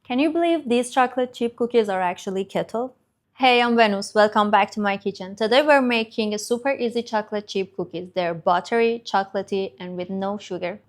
Can you believe these chocolate chip cookies are actually keto? Hey, I'm Venus. Welcome back to my kitchen. Today we're making a super easy chocolate chip cookies. They're buttery, chocolatey, and with no sugar.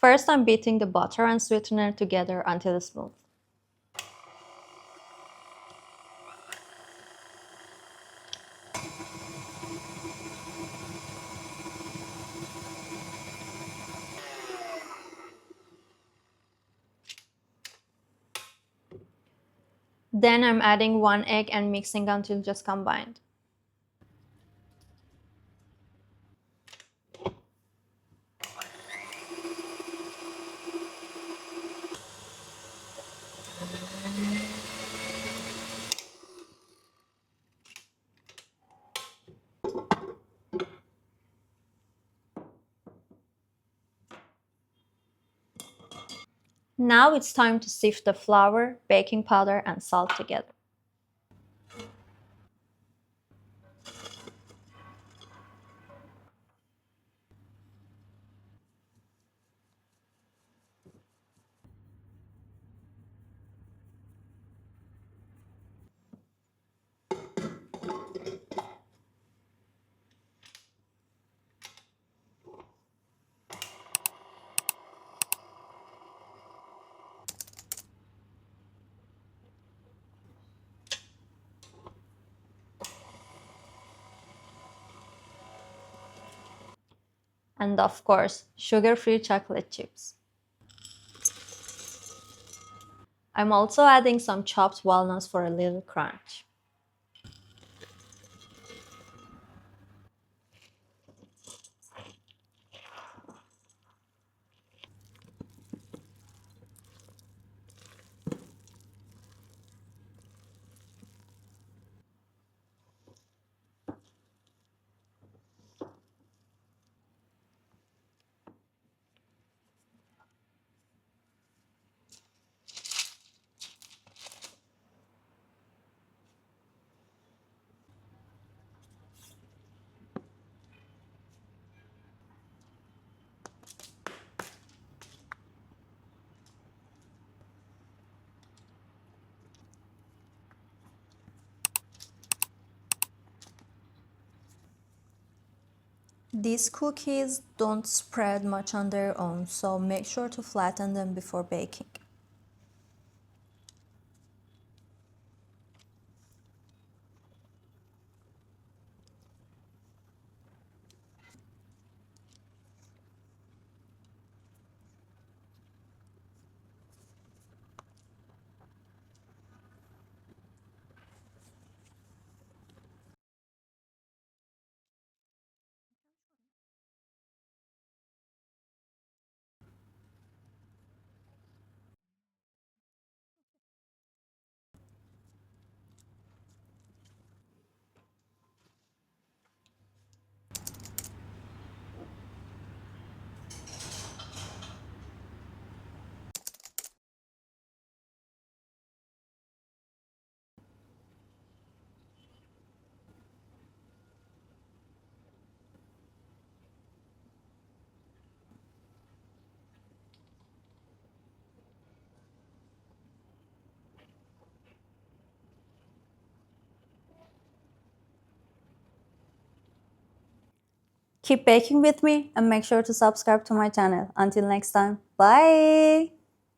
First, I'm beating the butter and sweetener together until it's smooth. Then I'm adding one egg and mixing until just combined. Now it's time to sift the flour, baking powder, and salt together. And of course, sugar-free chocolate chips. I'm also adding some chopped walnuts for a little crunch. These cookies don't spread much on their own, so make sure to flatten them before baking. Keep baking with me and make sure to subscribe to my channel. Until next time, bye!